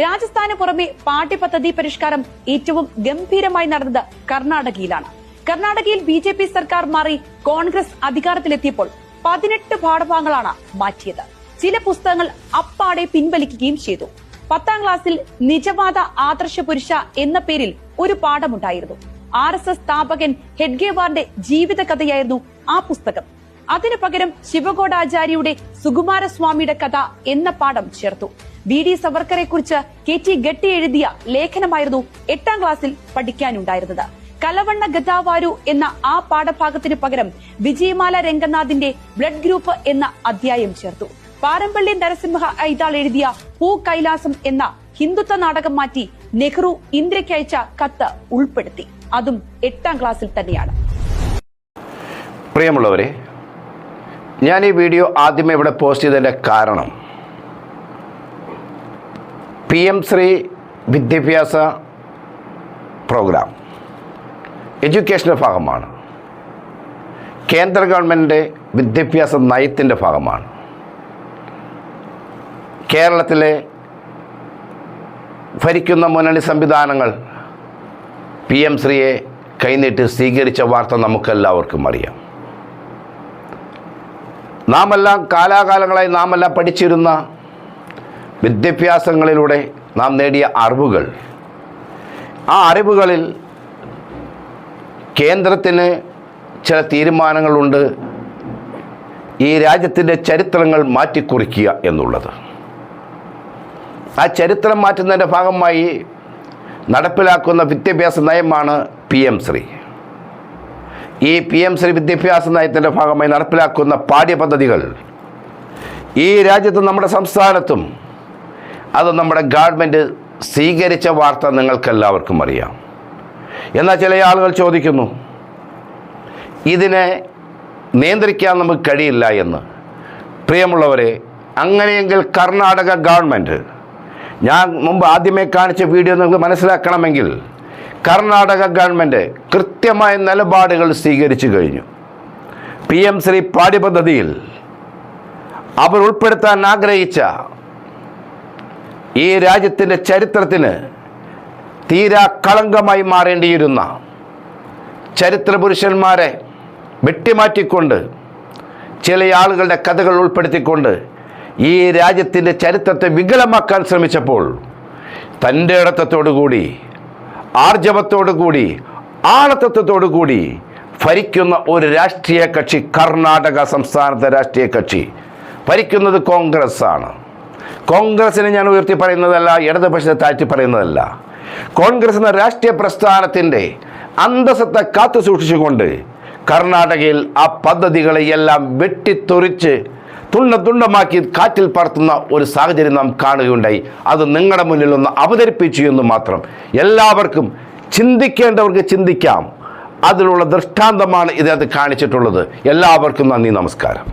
രാജസ്ഥാന് പുറമെ പാഠ്യപദ്ധതി പരിഷ്കാരം ഏറ്റവും ഗംഭീരമായി നടന്നത് കർണാടകയിലാണ്. കർണാടകയിൽ BJP സർക്കാർ മാറി കോൺഗ്രസ് അധികാരത്തിലെത്തിയപ്പോൾ 18 പാഠഭാഗങ്ങളാണ് മാറ്റിയത്. ചില പുസ്തകങ്ങൾ അപ്പാടെ പിൻവലിക്കുകയും ചെയ്തു. 10ാം ക്ലാസ്സിൽ നിജവാദ ആദർശ പുരുഷ എന്ന പേരിൽ ഒരു പാഠമുണ്ടായിരുന്നു. RSS സ്ഥാപകൻ ഹെഡ്ഗേവാറിന്റെ ജീവിതകഥയായിരുന്നു ആ പുസ്തകം. അതിനു പകരം ശിവഗോഡാചാര്യയുടെ സുകുമാരസ്വാമിയുടെ കഥ എന്ന പാഠം ചേർത്തു. BD സവർക്കറെ കുറിച്ച് KT ഗട്ടി എഴുതിയ ലേഖനമായിരുന്നു 8ാം ക്ലാസ്സിൽ പഠിക്കാനുണ്ടായിരുന്നത്. കലവണ്ണ ഗതാവാരു എന്ന ആ പാഠഭാഗത്തിന് പകരം വിജയമാല രംഗനാഥിന്റെ ബ്ലഡ് ഗ്രൂപ്പ് എന്ന അധ്യായം ചേർത്തു. പാരമ്പള്ളി നരസിംഹ ഐതാൾ എഴുതിയ പൂ കൈലാസം എന്ന ഹിന്ദുത്വ നാടകം മാറ്റി നെഹ്റു ഇന്ത്യയ്ക്ക് അയച്ച കത്ത് ഉൾപ്പെടുത്തി. അതും 8ാം ക്ലാസ്സിൽ തന്നെയാണ്. പ്രിയമുള്ളവരെ, ഞാൻ ഈ വീഡിയോ ആദ്യമേ ഇവിടെ പോസ്റ്റ് ചെയ്തതിൻ്റെ കാരണം PM ശ്രീ വിദ്യാഭ്യാസ പ്രോഗ്രാം എഡ്യൂക്കേഷൻ്റെ ഭാഗമാണ്. കേന്ദ്ര ഗവൺമെൻറ്റിൻ്റെ വിദ്യാഭ്യാസ നയത്തിൻ്റെ ഭാഗമാണ്. കേരളത്തിലെ ഭരിക്കുന്ന മുന്നണി സംവിധാനങ്ങൾ PM ശ്രീയെ കൈനീട്ടി സ്വീകരിച്ച വാർത്ത നമുക്കെല്ലാവർക്കും അറിയാം. നാമെല്ലാം കാലാകാലങ്ങളായി നാമെല്ലാം പഠിച്ചിരുന്ന വിദ്യാഭ്യാസങ്ങളിലൂടെ നാം നേടിയ അറിവുകൾ, ആ അറിവുകളിൽ കേന്ദ്രത്തിന് ചില തീരുമാനങ്ങളുണ്ട്. ഈ രാജ്യത്തിൻ്റെ ചരിത്രങ്ങൾ മാറ്റിക്കുറിക്കുക എന്നുള്ളത്. ആ ചരിത്രം മാറ്റുന്നതിൻ്റെ ഭാഗമായി നടപ്പിലാക്കുന്ന വിദ്യാഭ്യാസ നയമാണ് PM ശ്രീ. ഈ PM ശ്രീ വിദ്യാഭ്യാസ നയത്തിൻ്റെ ഭാഗമായി നടപ്പിലാക്കുന്ന പാഠ്യപദ്ധതികൾ ഈ രാജ്യത്തും നമ്മുടെ സംസ്ഥാനത്തും അത് നമ്മുടെ ഗവൺമെൻറ് സ്വീകരിച്ച വാർത്ത നിങ്ങൾക്കെല്ലാവർക്കും അറിയാം. എന്നാൽ ചില ആളുകൾ ചോദിക്കുന്നു, ഇതിനെ നിയന്ത്രിക്കാൻ നമുക്ക് കഴിയില്ല എന്ന്. പ്രിയമുള്ളവരെ, അങ്ങനെയെങ്കിൽ കർണാടക ഗവൺമെൻറ്, ഞാൻ മുമ്പ് ആദ്യമേ കാണിച്ച വീഡിയോ നിങ്ങൾക്ക് മനസ്സിലാക്കണമെങ്കിൽ, കർണാടക ഗവൺമെൻറ് കൃത്യമായ നിലപാടുകൾ സ്വീകരിച്ചു കഴിഞ്ഞു. PM ശ്രീ പാഠ്യപദ്ധതിയിൽ അവർ ഉൾപ്പെടുത്താൻ ആഗ്രഹിച്ച ഈ രാജ്യത്തിൻ്റെ ചരിത്രത്തിന് തീരാ കളങ്കമായി മാറേണ്ടിയിരുന്ന ചരിത്ര പുരുഷന്മാരെ വെട്ടിമാറ്റിക്കൊണ്ട് ചില ആളുകളുടെ കഥകൾ ഉൾപ്പെടുത്തിക്കൊണ്ട് ഈ രാജ്യത്തിൻ്റെ ചരിത്രത്തെ വികലമാക്കാൻ ശ്രമിച്ചപ്പോൾ തൻ്റെ ഇടത്തോടുകൂടി, ആർജവത്തോടുകൂടി, ആളത്വത്തോടുകൂടി ഭരിക്കുന്ന ഒരു രാഷ്ട്രീയ കക്ഷി, കർണാടക സംസ്ഥാനത്തെ രാഷ്ട്രീയ കക്ഷി ഭരിക്കുന്നത് കോൺഗ്രസ് ആണ്. കോൺഗ്രസിനെ ഞാൻ ഉയർത്തി പറയുന്നതല്ല, ഇടതുപക്ഷത്തെ താഴ്ത്തി പറയുന്നതല്ല. കോൺഗ്രസ് എന്ന രാഷ്ട്രീയ പ്രസ്ഥാനത്തിൻ്റെ അന്തസ്സത്തെ കാത്തു സൂക്ഷിച്ചുകൊണ്ട് കർണാടകയിൽ ആ പദ്ധതികളെയെല്ലാം വെട്ടിത്തൊറിച്ച് തുണ്ടമാക്കി കാറ്റിൽ പറത്തുന്ന ഒരു സാഹചര്യം നാം കാണുകയുണ്ടായി. അത് നിങ്ങളുടെ മുന്നിൽ ഒന്ന് അവതരിപ്പിച്ചു എന്ന് മാത്രം. എല്ലാവർക്കും ചിന്തിക്കേണ്ടവർക്ക് ചിന്തിക്കാം. അതിനുള്ള ദൃഷ്ടാന്തമാണ് ഇതിനകത്ത് കാണിച്ചിട്ടുള്ളത്. എല്ലാവർക്കും നന്ദി, നമസ്കാരം.